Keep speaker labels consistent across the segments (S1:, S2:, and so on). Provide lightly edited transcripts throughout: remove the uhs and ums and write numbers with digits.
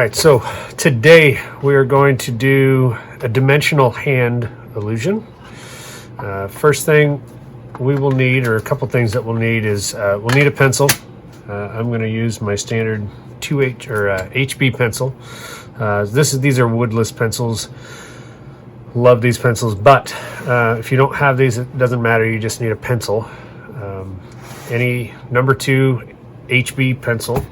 S1: right, so today we are going to do a dimensional hand illusion. First thing we will need, or a couple things that we'll need, is we'll need a pencil. I'm going to use my standard 2H or HB pencil. These are woodless pencils. Love these pencils, but if you don't have these, it doesn't matter. You just need a pencil. Any number 2 HB pencil.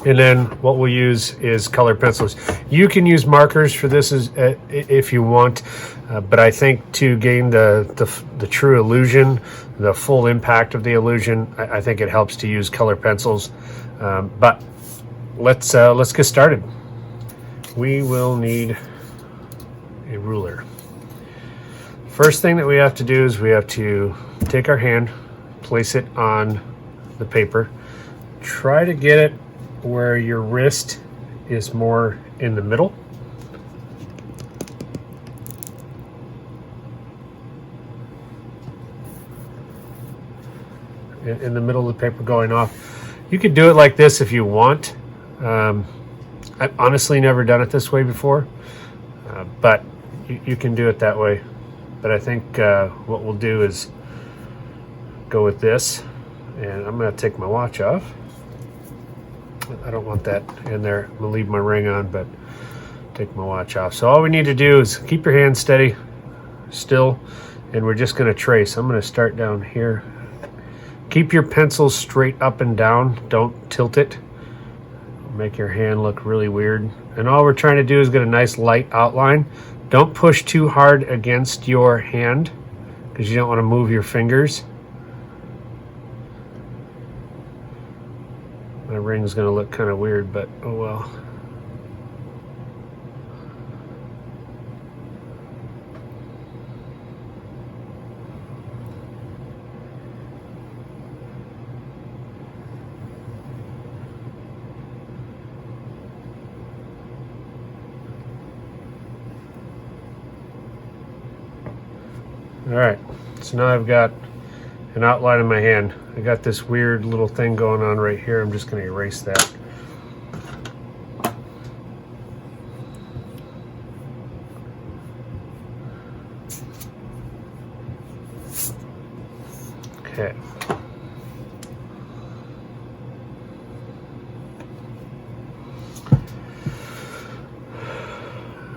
S1: And then what we'll use is colored pencils. You can use markers for this if you want, but I think to gain the true illusion, the full impact of the illusion, I think it helps to use colored pencils. But let's get started. We will need a ruler. First thing that we have to do is we have to take our hand, place it on the paper, try to get it where your wrist is more in the middle. In the middle of the paper going off. You could do it like this if you want. I've honestly never done it this way before, but you can do it that way. But I think what we'll do is go with this, and I'm going to take my watch off. I don't want that in there. I'm going to leave my ring on, but take my watch off. So all we need to do is keep your hand steady, still, and we're just going to trace. I'm going to start down here. Keep your pencil straight up and down. Don't tilt it. Make your hand look really weird. And all we're trying to do is get a nice light outline. Don't push too hard against your hand because you don't want to move your fingers. My ring's going to look kind of weird, but oh well. All right, so now I've got an outline in my hand. I got this weird little thing going on right here. I'm just going to erase that. Okay.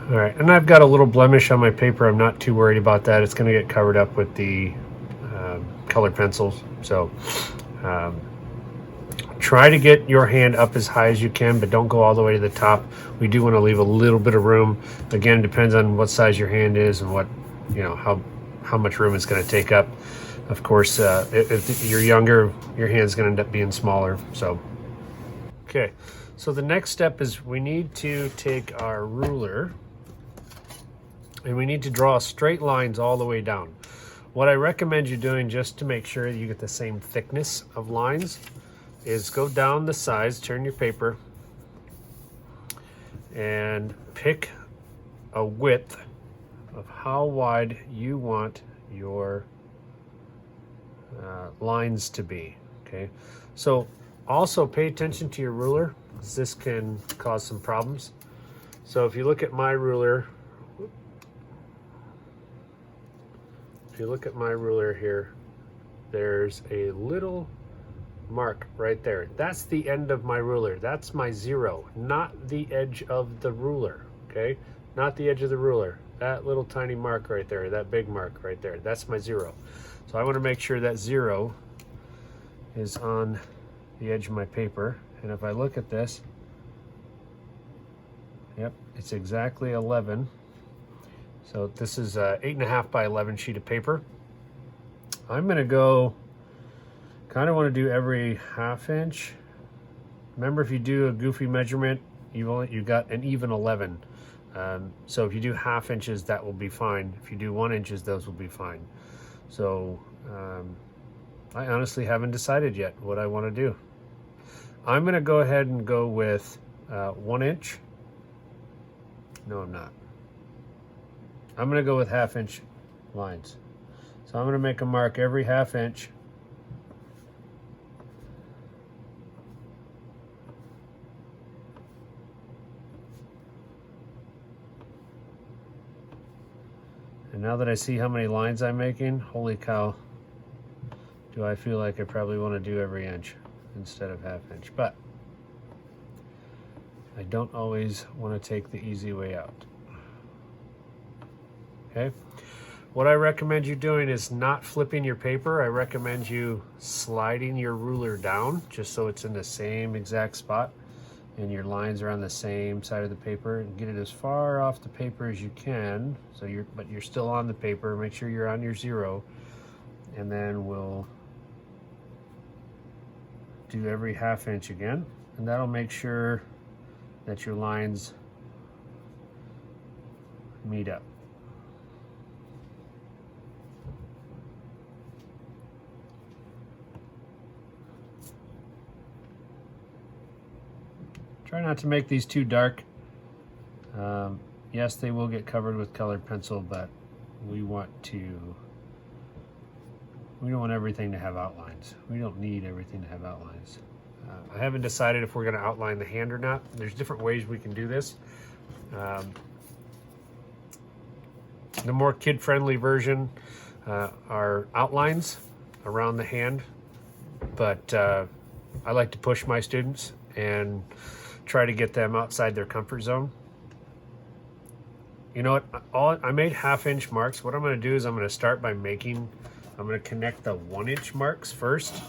S1: All right, and I've got a little blemish on my paper. I'm not too worried about that. It's going to get covered up with the colored pencils. So try to get your hand up as high as you can, but don't go all the way to the top. We do want to leave a little bit of room. Again, depends on what size your hand is and what, how much room it's going to take up. Of course, if you're younger, your hand's going to end up being smaller. So, okay. So the next step is we need to take our ruler and we need to draw straight lines all the way down. What I recommend you doing, just to make sure you get the same thickness of lines, is go down the sides, turn your paper, and pick a width of how wide you want your lines to be. Okay, so also pay attention to your ruler, because this can cause some problems. So if you look at my ruler, here, there's a little mark right there. That's the end of my ruler. That's my 0, not the edge of the ruler. Okay, not the edge of the ruler. That little tiny mark right there, that big mark right there, that's my 0. So I want to make sure that 0 is on the edge of my paper. And if I look at this, yep, it's exactly 11. So this is a 8.5 by 11 sheet of paper. I'm going to go, kind of want to do every 1/2 inch. Remember, if you do a goofy measurement, you got an even 11. So if you do 1/2 inches, that will be fine. If you do 1 inches, those will be fine. So I honestly haven't decided yet what I want to do. I'm going to go ahead and go with 1 inch. No, I'm not. I'm going to go with 1/2 inch lines. So I'm going to make a mark every 1/2 inch. And now that I see how many lines I'm making, holy cow, do I feel like I probably want to do every inch instead of half inch. But I don't always want to take the easy way out. Okay. What I recommend you doing is not flipping your paper. I recommend you sliding your ruler down just so it's in the same exact spot and your lines are on the same side of the paper, and get it as far off the paper as you can. So but you're still on the paper. Make sure you're on your 0, and then we'll do every half inch again, and that'll make sure that your lines meet up. Try not to make these too dark. Yes, they will get covered with colored pencil, but we don't want everything to have outlines. We don't need everything to have outlines. I haven't decided if we're going to outline the hand or not. There's different ways we can do this. The more kid-friendly version are outlines around the hand, but I like to push my students and try to get them outside their comfort zone. You know what? I made half-inch marks. What I'm going to do is I'm going to start by I'm going to connect the 1-inch marks first.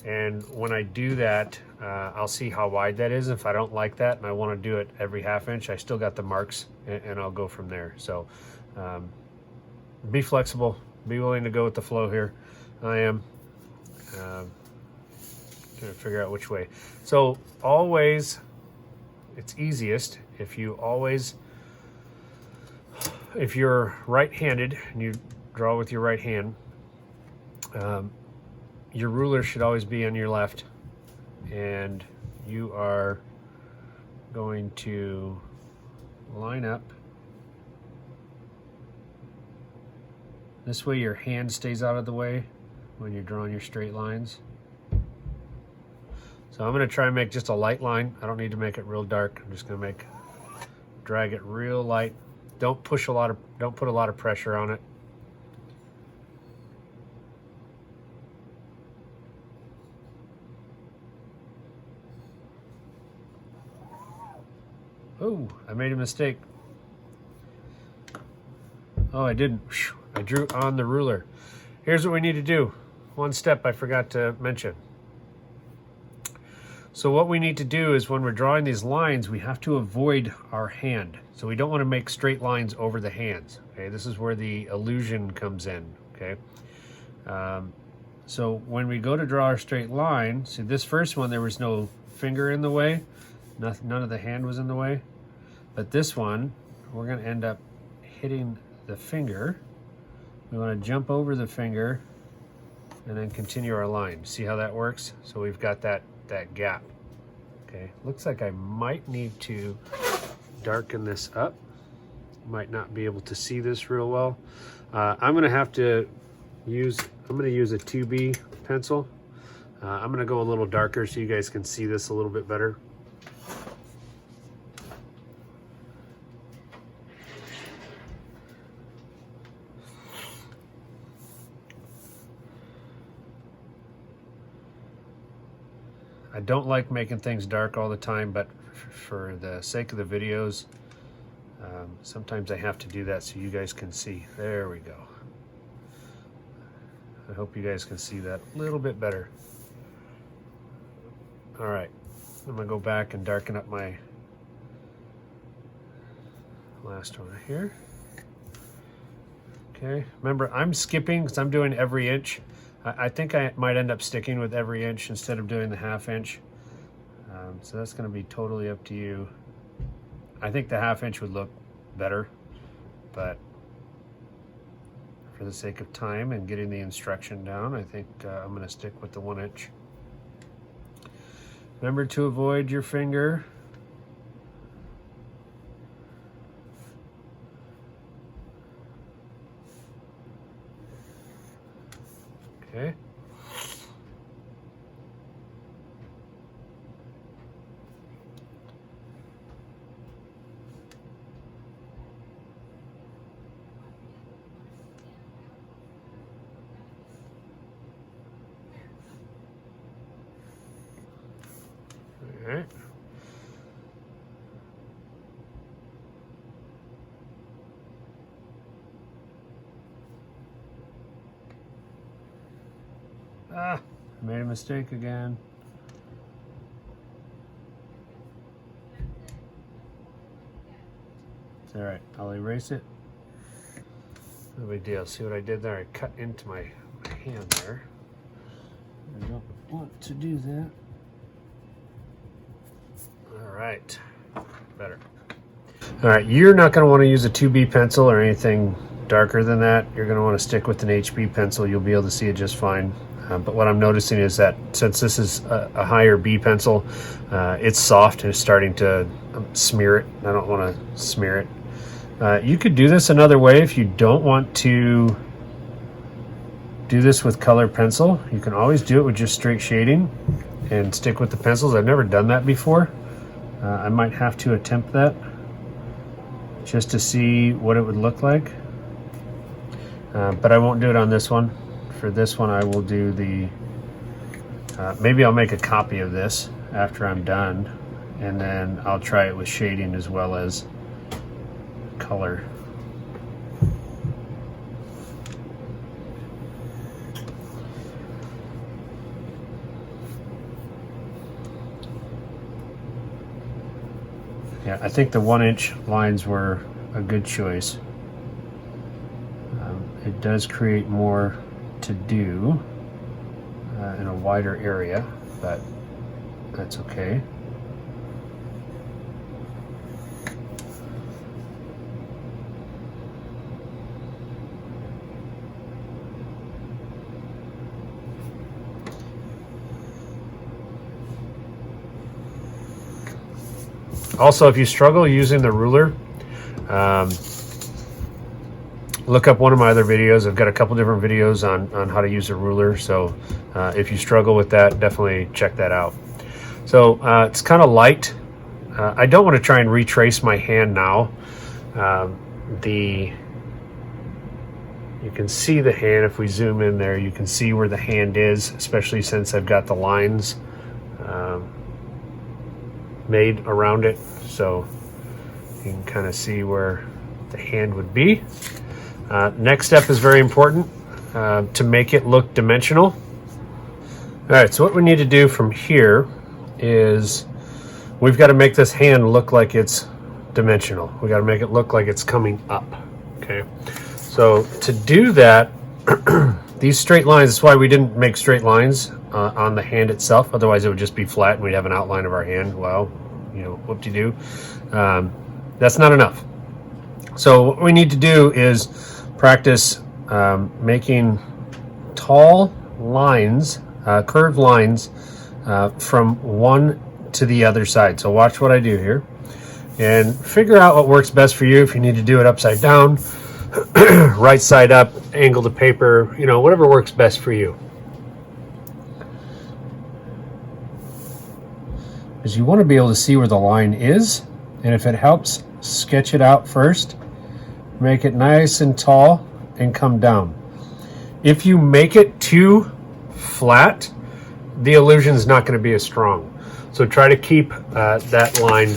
S1: And when I do that, I'll see how wide that is. If I don't like that and I want to do it every half inch, I still got the marks, and I'll go from there. So be flexible, be willing to go with the flow here. I am trying to figure out which way. So always, it's easiest if you're right-handed and you draw with your right hand, your ruler should always be on your left, and you are going to line up. This way your hand stays out of the way when you're drawing your straight lines. So I'm going to try and make just a light line. I don't need to make it real dark. I'm just going to drag it real light. Don't put a lot of pressure on it. Oh, I made a mistake. Oh, I didn't. I drew on the ruler. Here's what we need to do. One step I forgot to mention. So what we need to do is when we're drawing these lines, we have to avoid our hand. So we don't want to make straight lines over the hands. Okay, this is where the illusion comes in. Okay. So when we go to draw our straight line, see this first one, there was no finger in the way. None of the hand was in the way. But this one, we're going to end up hitting the finger. We want to jump over the finger and then continue our line. See how that works? So we've got that gap. Okay, looks like I might need to darken this up. Might not be able to see this real well. I'm going to use a 2B pencil. I'm going to go a little darker so you guys can see this a little bit better. I don't like making things dark all the time, but for the sake of the videos, sometimes I have to do that so you guys can see. There we go. I hope you guys can see that a little bit better. All right, I'm gonna go back and darken up my last one here. Okay, remember I'm skipping because I'm doing every inch. I think I might end up sticking with every inch instead of doing the half inch. So that's going to be totally up to you. I think the half inch would look better, but for the sake of time and getting the instruction down, I think I'm going to stick with the 1 inch. Remember to avoid your finger. Okay. Ah, I made a mistake again. It's all right, I'll erase it. No big deal. See what I did there? I cut into my hand there. I don't want to do that. All right, better. All right, you're not going to want to use a 2B pencil or anything darker than that. You're going to want to stick with an HB pencil. You'll be able to see it just fine. But what I'm noticing is that since this is a higher B pencil, it's soft and it's starting to smear it. I don't want to smear it. You could do this another way if you don't want to do this with colored pencil. You can always do it with just straight shading and stick with the pencils. I've never done that before. I might have to attempt that just to see what it would look like. But I won't do it on this one. For this one, I will do the, maybe I'll make a copy of this after I'm done, and then I'll try it with shading as well as color. Yeah, I think the 1-inch lines were a good choice. It does create more to do in a wider area, but that's okay. Also, if you struggle using the ruler, look up one of my other videos. I've got a couple different videos on how to use a ruler. So if you struggle with that, definitely check that out. So it's kind of light. I don't want to try and retrace my hand now. You can see the hand. If we zoom in there, you can see where the hand is, especially since I've got the lines made around it. So you can kind of see where the hand would be. Next step is very important to make it look dimensional. All right, so what we need to do from here is we've got to make this hand look like it's dimensional. We got to make it look like it's coming up. Okay, so to do that, these straight lines, that's why we didn't make straight lines on the hand itself. Otherwise it would just be flat and we'd have an outline of our hand. Well, you know, whoop-de-doo. That's not enough. So what we need to do is practice making tall lines, curved lines from one to the other side. So watch what I do here and figure out what works best for you. If you need to do it upside down, right side up, angle the paper, you know, whatever works best for you. Because you want to be able to see where the line is, and if it helps, sketch it out first, make it nice and tall, and come down. If you make it too flat, the illusion is not going to be as strong. So try to keep that line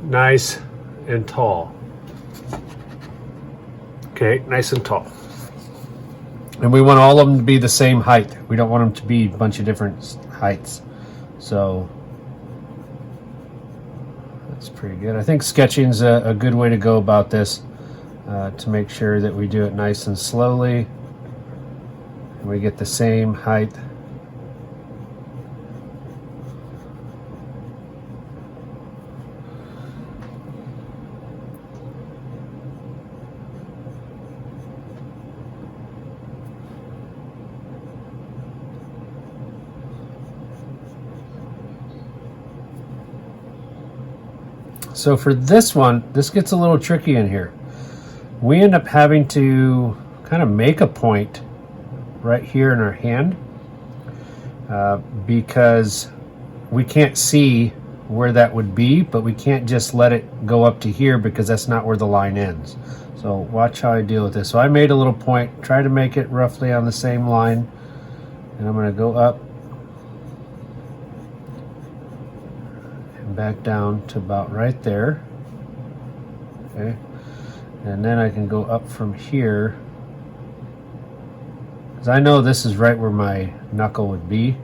S1: nice and tall. Okay, nice and tall. And we want all of them to be the same height. We don't want them to be a bunch of different heights. So that's pretty good. I think sketching's a good way to go about this, to make sure that we do it nice and slowly and we get the same height. So for this one, this gets a little tricky in here. We end up having to kind of make a point right here in our hand because we can't see where that would be, but we can't just let it go up to here because that's not where the line ends. So watch how I deal with this. So I made a little point, try to make it roughly on the same line, and I'm going to go up and back down to about right there. Okay, and then I can go up from here Because I know this is right where my knuckle would be.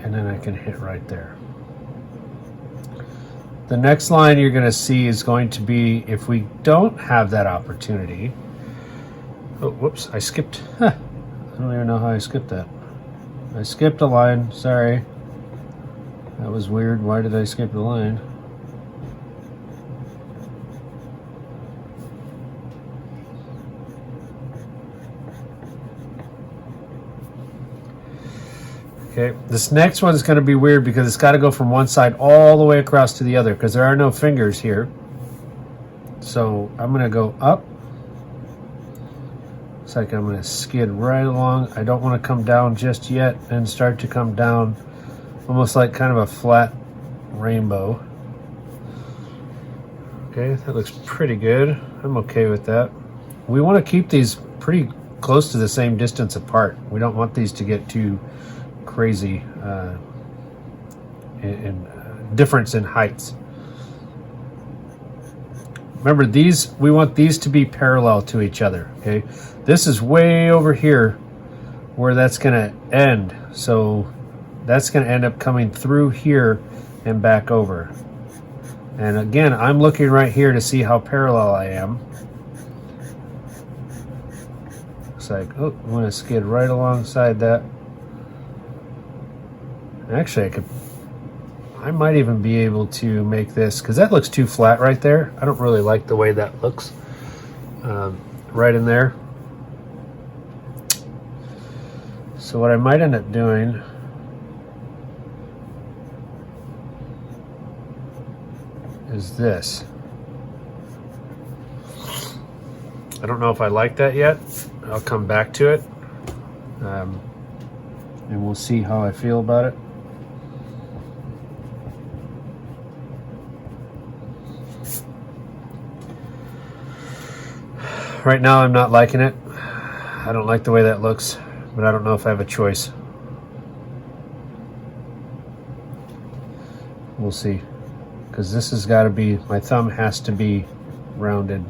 S1: And then I can hit right there. The next line you're going to see is going to be, if we don't have that opportunity. Oh, whoops, I skipped. I don't even know how I skipped that. I skipped a line, sorry. That was weird. Why did I skip the line? Okay, this next one's going to be weird because it's got to go from one side all the way across to the other because there are no fingers here. So I'm going to go up. Looks like I'm going to skid right along. I don't want to come down just yet and start to come down almost like kind of a flat rainbow. Okay, that looks pretty good. I'm okay with that. We want to keep these pretty close to the same distance apart. We don't want these to get too crazy in difference in heights. Remember, these, we want these to be parallel to each other. Okay, this is way over here where that's going to end, so that's going to end up coming through here and back over. And again, I'm looking right here to see how parallel I am. Looks like, oh, I'm going to skid right alongside that. Actually, I might even be able to make this, because that looks too flat right there. I don't really like the way that looks right in there. So what I might end up doing is this. I don't know if I like that yet. I'll come back to it. And we'll see how I feel about it. Right now I'm not liking it. I don't like the way that looks, but I don't know if I have a choice. We'll see. Because this has got to be, my thumb has to be rounded.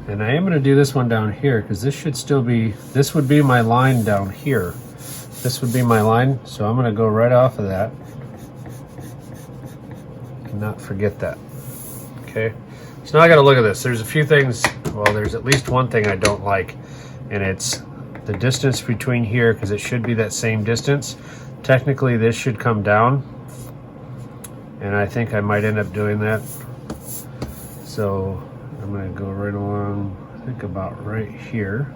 S1: And I am going to do this one down here because this should still be, this would be my line down here. This would be my line, so I'm going to go right off of that. And not forget that. Okay, so now I got to look at this. There's a few things, well, there's at least one thing I don't like, and it's the distance between here, because it should be that same distance. Technically, this should come down, and I think I might end up doing that. So I'm going to go right along, I think about right here.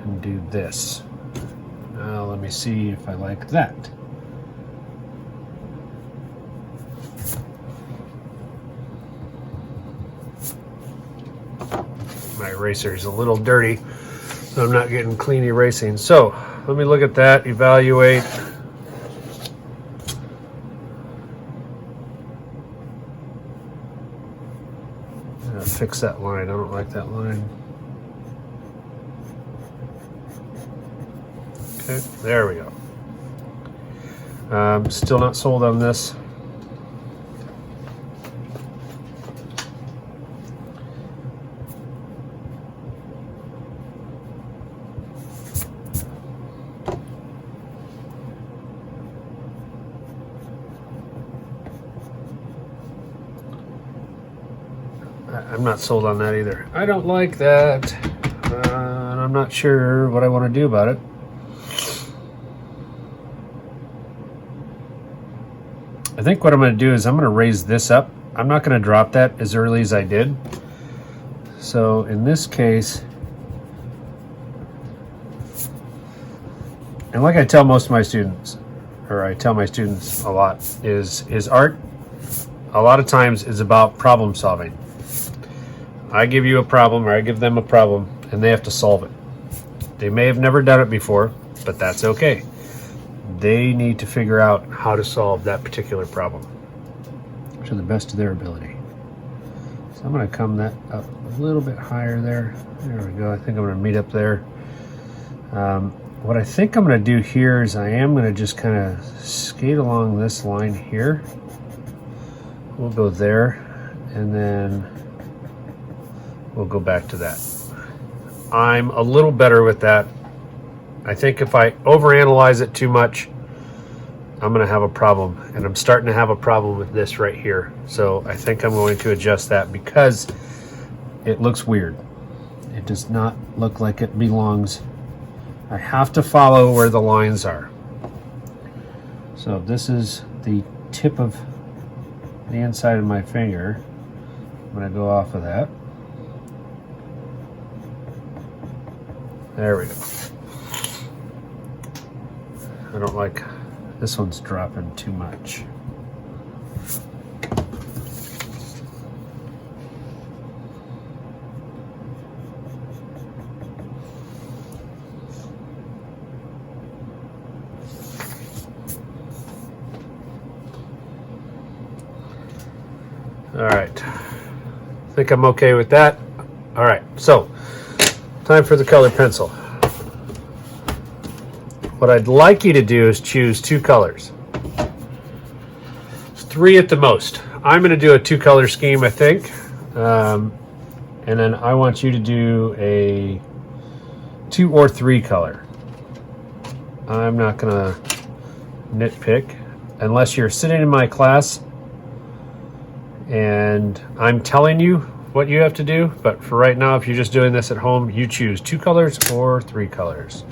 S1: And do this. Now let me see if I like that. My eraser is a little dirty, so I'm not getting clean erasing. So let me look at that, evaluate. Fix that line. I don't like that line. Okay, there we go. Still not sold on this. I'm not sold on that either. I don't like that, and I'm not sure what I want to do about it. I think what I'm going to do is I'm going to raise this up. I'm not going to drop that as early as I did. So in this case, and like I tell most of my students, or I tell my students a lot, is art a lot of times is about problem solving. I give you a problem, or I give them a problem, and they have to solve it. They may have never done it before, but that's okay. They need to figure out how to solve that particular problem to the best of their ability. So I'm going to come that up a little bit higher there. There we go. I think I'm going to meet up there. What I think I'm going to do here is I am going to just kind of skate along this line here. We'll go there, and then we'll go back to that. I'm a little better with that. I think if I overanalyze it too much, I'm going to have a problem, and I'm starting to have a problem with this right here. So I think I'm going to adjust that because it looks weird. It does not look like it belongs. I have to follow where the lines are. So this is the tip of the inside of my finger. I'm going to go off of that. There we go. I don't like, this one's dropping too much. All right, I think I'm okay with that. All right, so time for the colored pencil. What I'd like you to do is choose 2 colors. 3 at the most. I'm going to do a 2-color scheme, I think. And then I want you to do a 2 or 3 color. I'm not going to nitpick unless you're sitting in my class and I'm telling you what you have to do. But for right now, if you're just doing this at home, you choose 2 colors or 3 colors.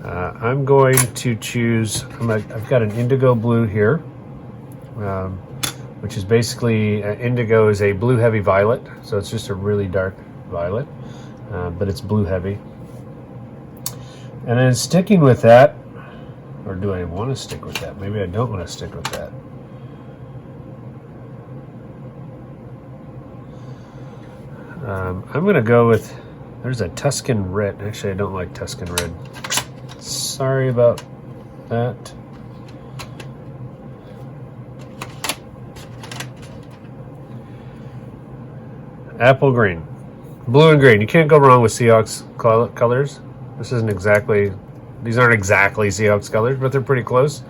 S1: I'm going to choose, I've got an indigo blue here, which is basically, indigo is a blue heavy violet, so it's just a really dark violet, but it's blue heavy. And then sticking with that, or do I want to stick with that? Maybe I don't want to stick with that. I'm going to go with, there's a Tuscan red. Actually, I don't like Tuscan red. Sorry about that. Apple green. Blue and green. You can't go wrong with Seahawks colors. This isn't exactly, these aren't exactly Seahawks colors, but they're pretty close.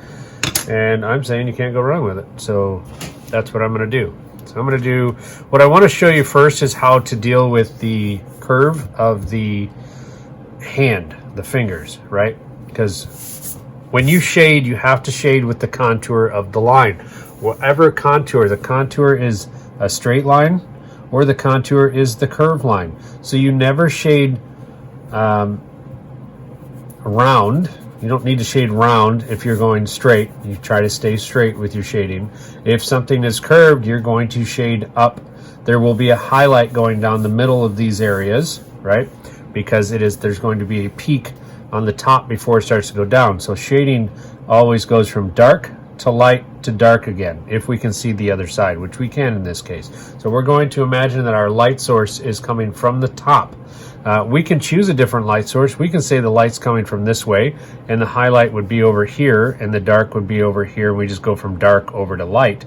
S1: And I'm saying you can't go wrong with it. So that's what I'm going to do. So I'm going to do, what I want to show you first is how to deal with the curve of the hand, the fingers, right? Because when you shade, you have to shade with the contour of the line. Whatever contour, the contour is a straight line or the contour is the curved line. So you never shade round. You don't need to shade round if you're going straight. You try to stay straight with your shading. If something is curved, you're going to shade up. There will be a highlight going down the middle of these areas, right? Because there's going to be a peak on the top before it starts to go down. So shading always goes from dark to light to dark again, if we can see the other side, which we can in this case. So we're going to imagine that our light source is coming from the top. We can choose a different light source. We can say the light's coming from this way, and the highlight would be over here, and the dark would be over here. We just go from dark over to light.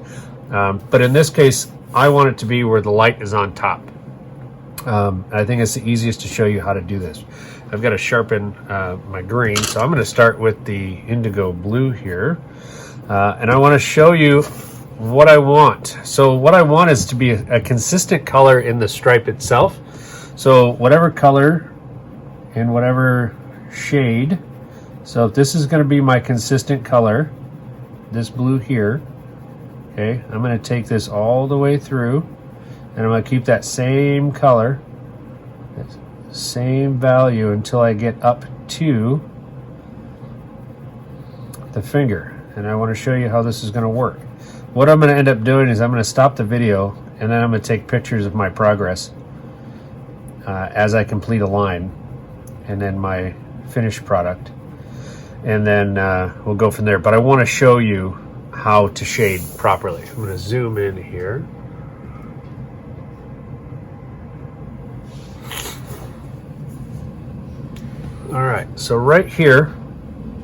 S1: But in this case, I want it to be where the light is on top. I think it's the easiest to show you how to do this. I've got to sharpen my green, so I'm going to start with the indigo blue here. And I want to show you what I want. So what I want is to be a consistent color in the stripe itself. So whatever color and whatever shade. So if this is going to be my consistent color, this blue here, okay, I'm going to take this all the way through, and I'm going to keep that same color, same value until I get up to the finger. And I want to show you how this is going to work. What I'm going to end up doing is I'm going to stop the video, and then I'm going to take pictures of my progress as I complete a line, and then my finished product, and then we'll go from there. But I want to show you how to shade properly. I'm going to zoom in here. All right, so right here,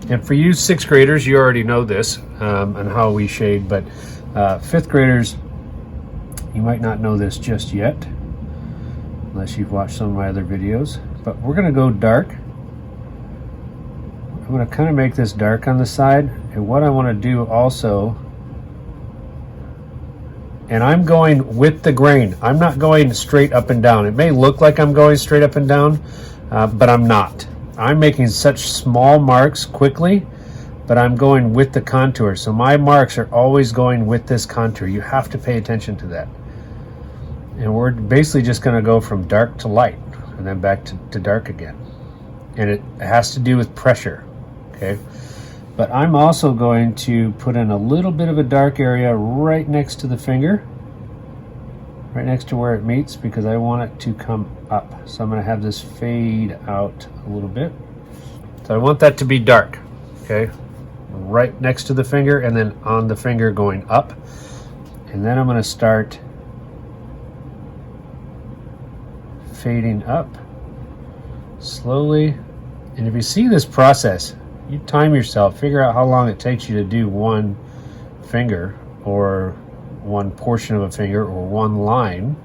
S1: and for you 6th graders, you already know this and how we shade, but 5th graders, you might not know this just yet, unless you've watched some of my other videos, but we're gonna go dark. I'm gonna kind of make this dark on the side, and what I wanna do also, and I'm going with the grain. I'm not going straight up and down. It may look like I'm going straight up and down, but I'm not. I'm making such small marks quickly, but I'm going with the contour. So my marks are always going with this contour. You have to pay attention to that. And we're basically just gonna go from dark to light and then back to dark again. And it has to do with pressure, okay? But I'm also going to put in a little bit of a dark area right next to the finger, right next to where it meets, because I want it to come up. So I'm gonna have this fade out a little bit. So I want that to be dark, okay? Right next to the finger and then on the finger going up. And then I'm gonna start fading up slowly. And if you see this process, you time yourself, figure out how long it takes you to do one finger or one portion of a finger or one line.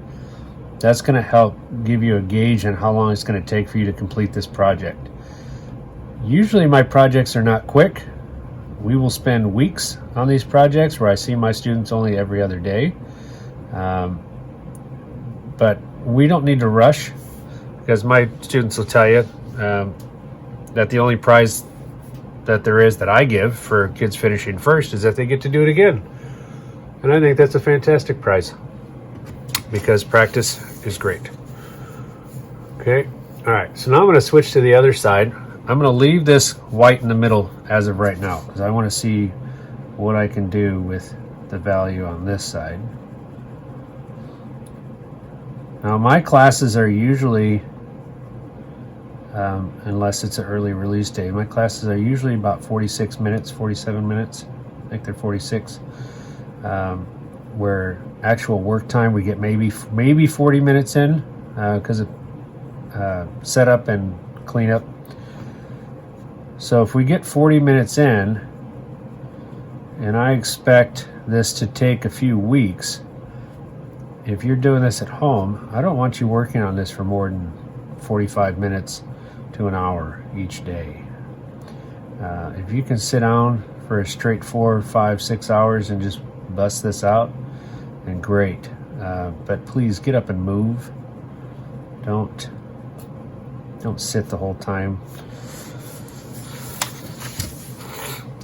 S1: That's going to help give you a gauge on how long it's going to take for you to complete this project. Usually my projects are not quick. We will spend weeks on these projects where I see my students only every other day. But we don't need to rush, because my students will tell you that the only prize that there is that I give for kids finishing first is that they get to do it again. And I think that's a fantastic prize, because practice is great. Okay, all right, so now I'm going to switch to the other side. I'm going to leave this white in the middle as of right now, because I want to see what I can do with the value on this side. Now my classes are usually, unless it's an early release day, my classes are usually about 46 minutes, 47 minutes. I think they're 46. Where actual work time we get maybe 40 minutes in, because of setup and cleanup. So if we get 40 minutes in, and I expect this to take a few weeks, if you're doing this at home, I don't want you working on this for more than 45 minutes to an hour each day. If you can sit down for a straight 4, 5, 6 hours and just bust this out, then great. But please get up and move. Don't sit the whole time.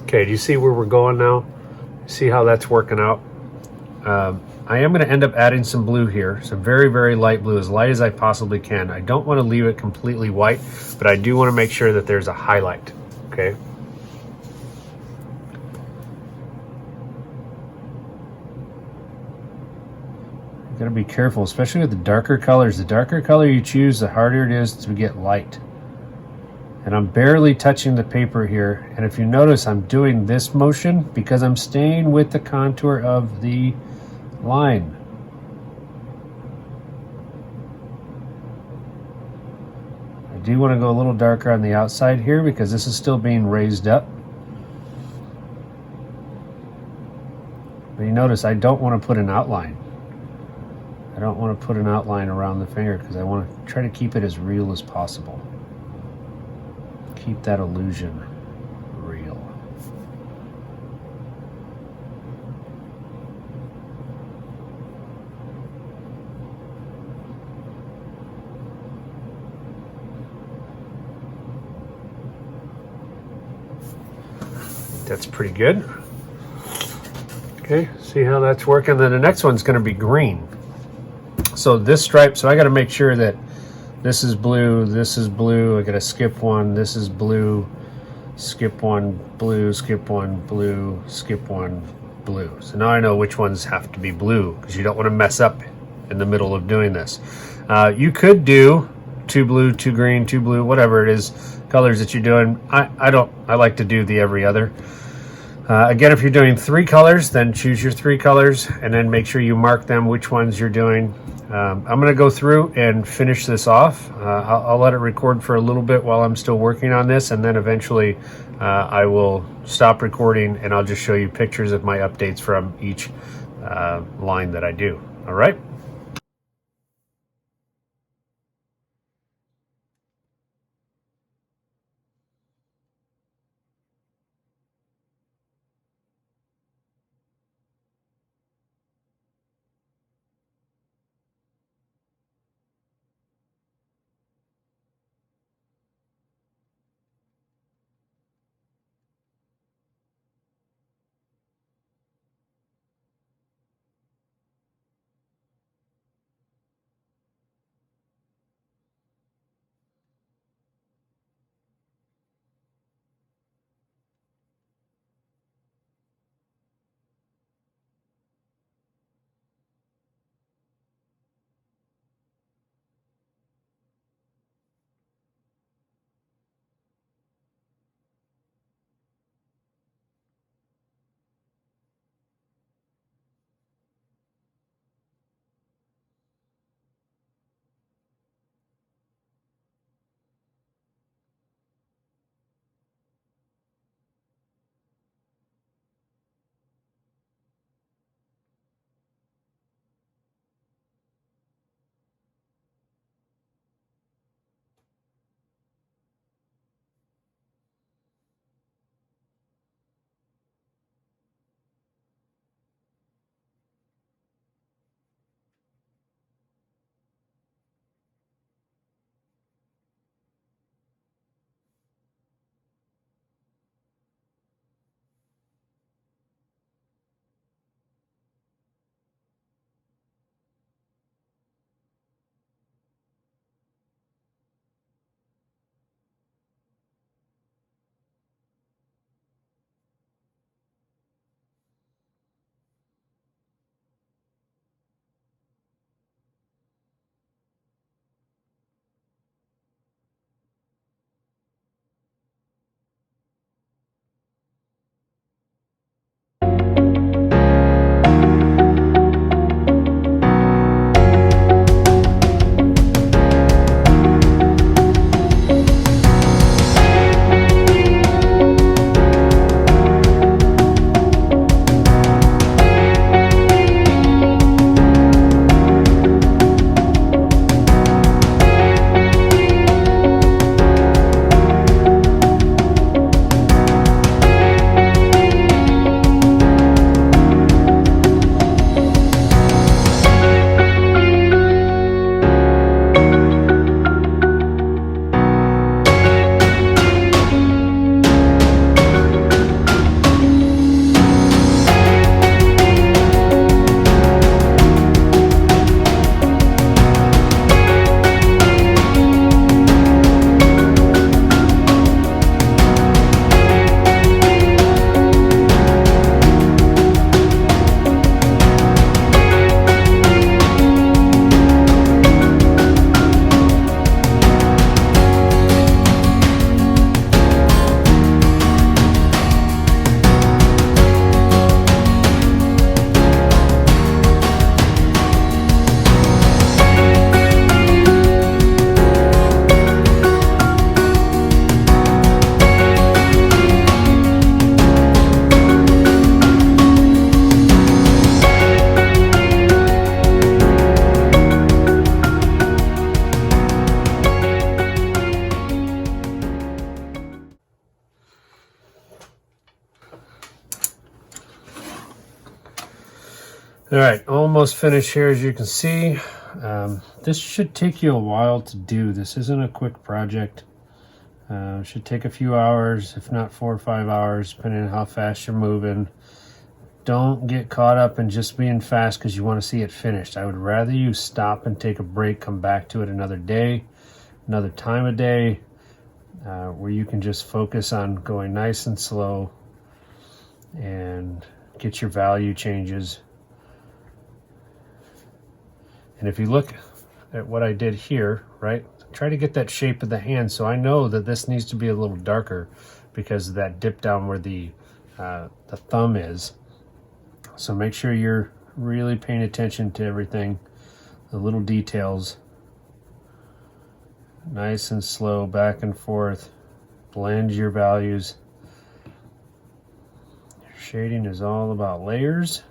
S1: Okay, do you see where we're going now? See how that's working out? I am going to end up adding some blue here, some very, very light blue, as light as I possibly can. I don't want to leave it completely white, but I do want to make sure that there's a highlight, okay? You got to be careful, especially with the darker colors. The darker color you choose, the harder it is to get light. And I'm barely touching the paper here, and if you notice, I'm doing this motion because I'm staying with the contour of the line. I do want to go a little darker on the outside here because this is still being raised up. But you notice I don't want to put an outline. I don't want to put an outline around the finger because I want to try to keep it as real as possible. Keep that illusion real. That's pretty good. Okay, see how that's working? Then the next one's going to be green. So this stripe, so I got to make sure that this is blue, I got to skip one, this is blue, skip one, blue, skip one, blue, skip one, blue. So now I know which ones have to be blue, because you don't want to mess up in the middle of doing this. You could do 2 blue, 2 green, 2 blue, whatever it is, colors that you're doing. I like to do the every other. Again, if you're doing 3 colors, then choose your 3 colors and then make sure you mark them which ones you're doing. I'm going to go through and finish this off. I'll let it record for a little bit while I'm still working on this, and then eventually I will stop recording and I'll just show you pictures of my updates from each line that I do. All right. All right, almost finished here, as you can see. This should take you a while to do. This isn't a quick project. It should take a few hours, if not 4 or 5 hours, depending on how fast you're moving. Don't get caught up in just being fast because you want to see it finished. I would rather you stop and take a break, come back to it another day, another time of day, where you can just focus on going nice and slow and get your value changes. And if you look at what I did here, right, try to get that shape of the hand. So I know that this needs to be a little darker because of that dip down where the the thumb is. So make sure you're really paying attention to everything, the little details. Nice and slow, back and forth. Blend your values. Shading is all about layers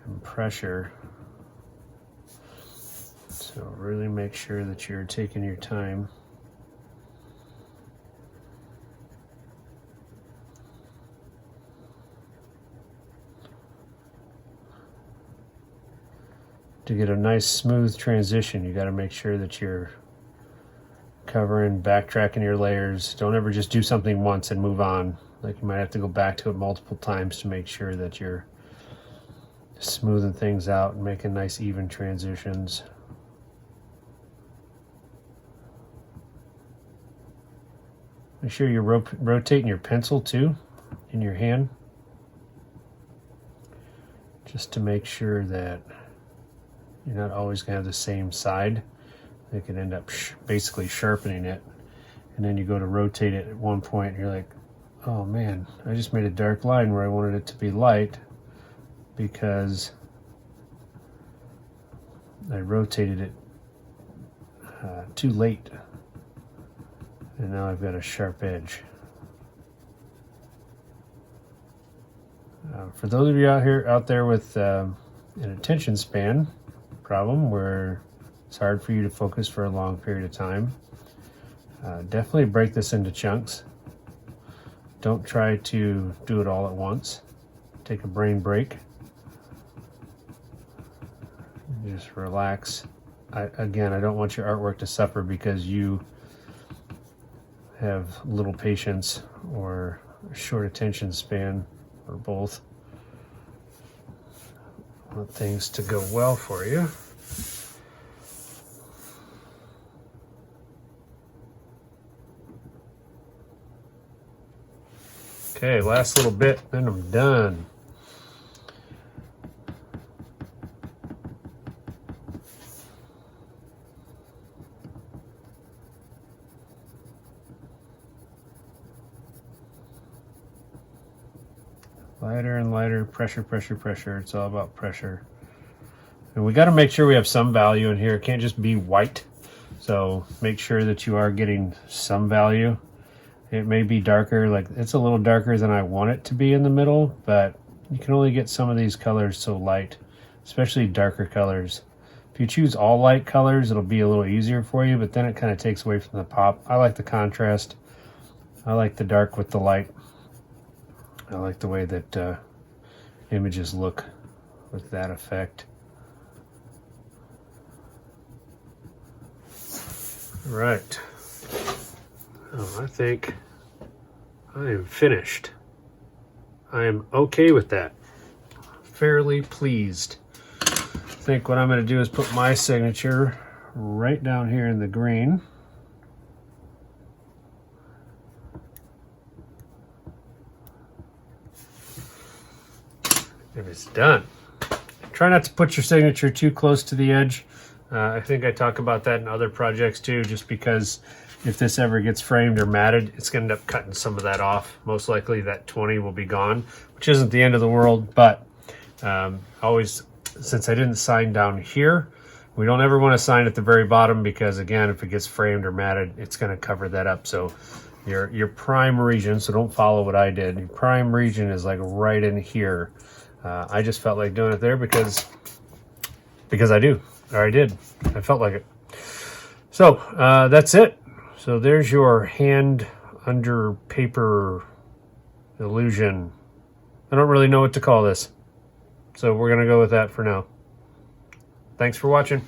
S1: and pressure. So really make sure that you're taking your time. To get a nice smooth transition, you got to make sure that you're covering, backtracking your layers. Don't ever just do something once and move on. Like, you might have to go back to it multiple times to make sure that you're smoothing things out and making nice even transitions. Make sure you're rotating your pencil too in your hand, just to make sure that you're not always going to have the same side. They can end up basically sharpening it, and then you go to rotate it at one point and you're like, oh man, I just made a dark line where I wanted it to be light because I rotated it too late, and now I've got a sharp edge. For those of you out there with an attention span problem where it's hard for you to focus for a long period of time, definitely break this into chunks. Don't try to do it all at once. Take a brain break. Just relax. Again, I don't want your artwork to suffer because you have little patience or a short attention span, or both. I want things to go well for you. Okay, last little bit, then I'm done. Lighter and lighter, pressure, pressure, pressure. It's all about pressure. And we got to make sure we have some value in here. It can't just be white. So make sure that you are getting some value. It may be darker, like it's a little darker than I want it to be in the middle, but you can only get some of these colors so light, especially darker colors. If you choose all light colors, it'll be a little easier for you, but then it kind of takes away from the pop. I like the contrast. I like the dark with the light. I like the way that images look with that effect. All right. Oh, I think I am finished. I am okay with that. Fairly pleased. I think what I'm going to do is put my signature right down here in the green. And it's done. Try not to put your signature too close to the edge. I think I talk about that in other projects too, just because if this ever gets framed or matted, it's going to end up cutting some of that off. Most likely that 20 will be gone, which isn't the end of the world, but always, since I didn't sign down here, we don't ever want to sign at the very bottom because, again, if it gets framed or matted, it's going to cover that up. So your prime region, so don't follow what I did. Your prime region is like right in here. I just felt like doing it there because I do, or I did. I felt like it. So that's it. So there's your hand under paper illusion. I don't really know what to call this, so we're going to go with that for now. Thanks for watching.